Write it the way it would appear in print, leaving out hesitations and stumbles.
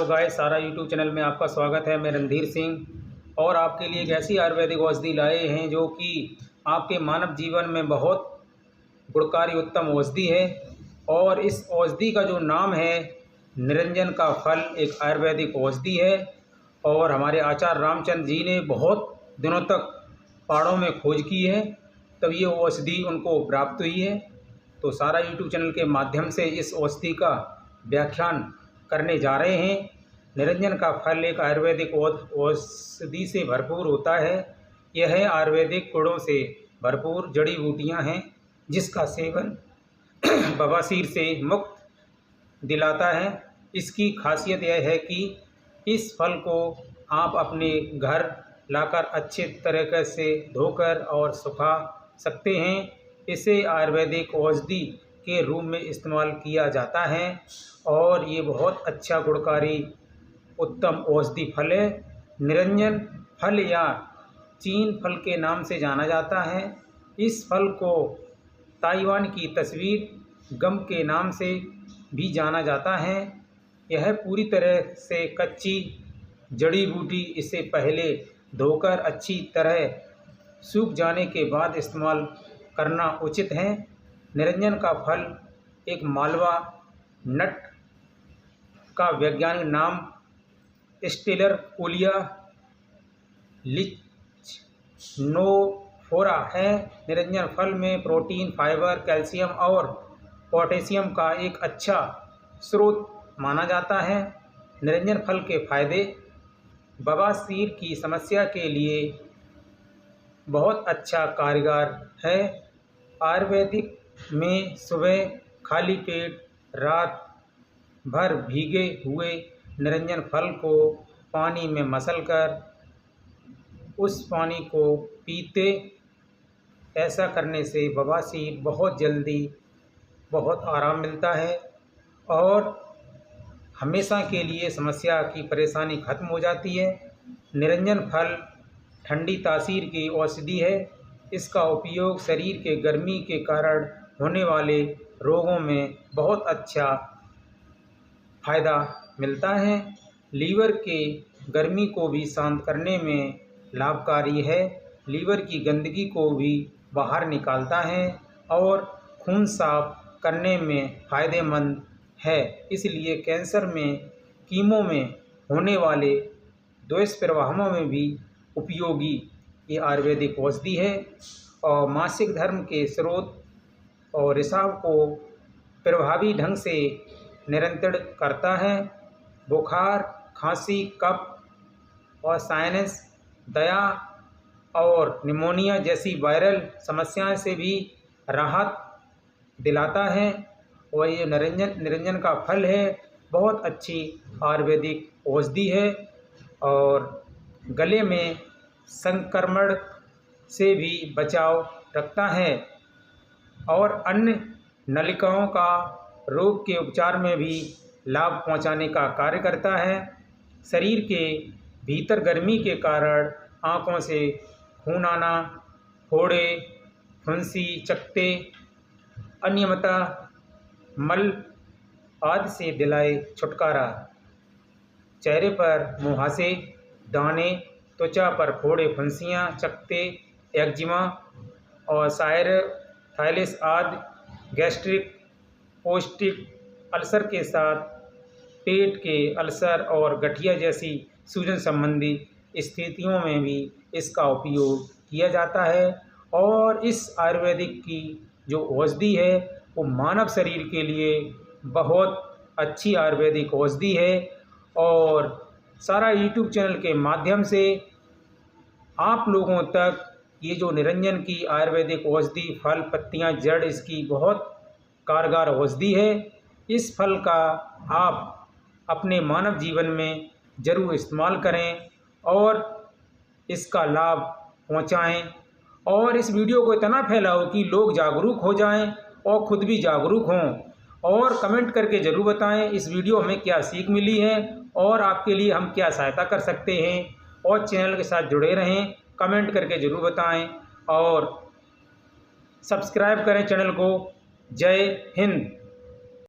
Guys, सारा YouTube channel में आपका स्वागत है। मैं रणधीर सिंह और आपके लिए एक ऐसी आयुर्वेदिक औषधि लाए हैं जो कि आपके मानव जीवन में बहुत गुणकारी उत्तम औषधि है। और इस औषधि का जो नाम है निरंजन का फल, एक आयुर्वेदिक औषधि है। और हमारे आचार्य रामचंद्र जी ने बहुत दिनों तक पहाड़ों में खोज की है, तब ये औषधि उनको प्राप्त हुई है। तो सारा यूट्यूब चैनल के माध्यम से इस औषधि का व्याख्यान करने जा रहे हैं। निरंजन का फल एक आयुर्वेदिक औषधि से भरपूर होता है। यह आयुर्वेदिक गुणों से भरपूर जड़ी बूटियां हैं जिसका सेवन बवासीर से मुक्त दिलाता है। इसकी खासियत यह है कि इस फल को आप अपने घर लाकर अच्छे तरीके से धोकर और सुखा सकते हैं। इसे आयुर्वेदिक औषधि के रूप में इस्तेमाल किया जाता है और ये बहुत अच्छा गुणकारी उत्तम औषधि फल है। निरंजन फल या चीन फल के नाम से जाना जाता है। इस फल को ताइवान की तस्वीर गम के नाम से भी जाना जाता है। यह पूरी तरह से कच्ची जड़ी बूटी, इसे पहले धोकर अच्छी तरह सूख जाने के बाद इस्तेमाल करना उचित है। निरंजन का फल एक मालवा नट का वैज्ञानिक नाम स्टेलर कोलिया लिचनोफोरा है। निरंजन फल में प्रोटीन, फाइबर, कैल्शियम और पोटेशियम का एक अच्छा स्रोत माना जाता है। निरंजन फल के फायदे: बवासीर की समस्या के लिए बहुत अच्छा कारगर है। आयुर्वेदिक में सुबह खाली पेट रात भर भीगे हुए निरंजन फल को पानी में मसलकर उस पानी को पीते। ऐसा करने से बवासीर बहुत जल्दी बहुत आराम मिलता है और हमेशा के लिए समस्या की परेशानी खत्म हो जाती है। निरंजन फल ठंडी तासीर की औषधि है। इसका उपयोग शरीर के गर्मी के कारण होने वाले रोगों में बहुत अच्छा फायदा मिलता है। लीवर के गर्मी को भी शांत करने में लाभकारी है। लीवर की गंदगी को भी बाहर निकालता है और खून साफ करने में फ़ायदेमंद है। इसलिए कैंसर में, कीमो में होने वाले दुष्प्रभावों में भी उपयोगी ये आयुर्वेदिक औषधि है। और मासिक धर्म के स्रोत और रिसाव को प्रभावी ढंग से नियंत्रित करता है। बुखार, खांसी, कफ और साइनस, दया और निमोनिया जैसी वायरल समस्याओं से भी राहत दिलाता है। और ये निरंजन का फल है, बहुत अच्छी आयुर्वेदिक औषधि है और गले में संक्रमण से भी बचाव रखता है और अन्य नलिकाओं का रोग के उपचार में भी लाभ पहुंचाने का कार्य करता है। शरीर के भीतर गर्मी के कारण आँखों से खून आना, फोड़े, फुंसी, चकत्ते, अनियमितता, मल आदि से दिलाए छुटकारा। चेहरे पर मुहासे, दाने, त्वचा पर फोड़े, फुंसियाँ, चकत्ते, एक्जिमा और साइनसाइटिस आदि, गैस्ट्रिक, पॉस्टिक अल्सर के साथ पेट के अल्सर और गठिया जैसी सूजन संबंधी स्थितियों में भी इसका उपयोग किया जाता है। और इस आयुर्वेदिक की जो औषधि है वो मानव शरीर के लिए बहुत अच्छी आयुर्वेदिक औषधि है। और सारा यूट्यूब चैनल के माध्यम से आप लोगों तक ये जो निरंजन की आयुर्वेदिक औषधि, फल, पत्तियां, जड़ इसकी बहुत कारगर औषधि है। इस फल का आप अपने मानव जीवन में ज़रूर इस्तेमाल करें और इसका लाभ पहुंचाएं। और इस वीडियो को इतना फैलाओ कि लोग जागरूक हो जाएं और ख़ुद भी जागरूक हों। और कमेंट करके ज़रूर बताएं इस वीडियो हमें क्या सीख मिली है और आपके लिए हम क्या सहायता कर सकते हैं। और चैनल के साथ जुड़े रहें, कमेंट करके ज़रूर बताएं और सब्सक्राइब करें चैनल को। जय हिंद।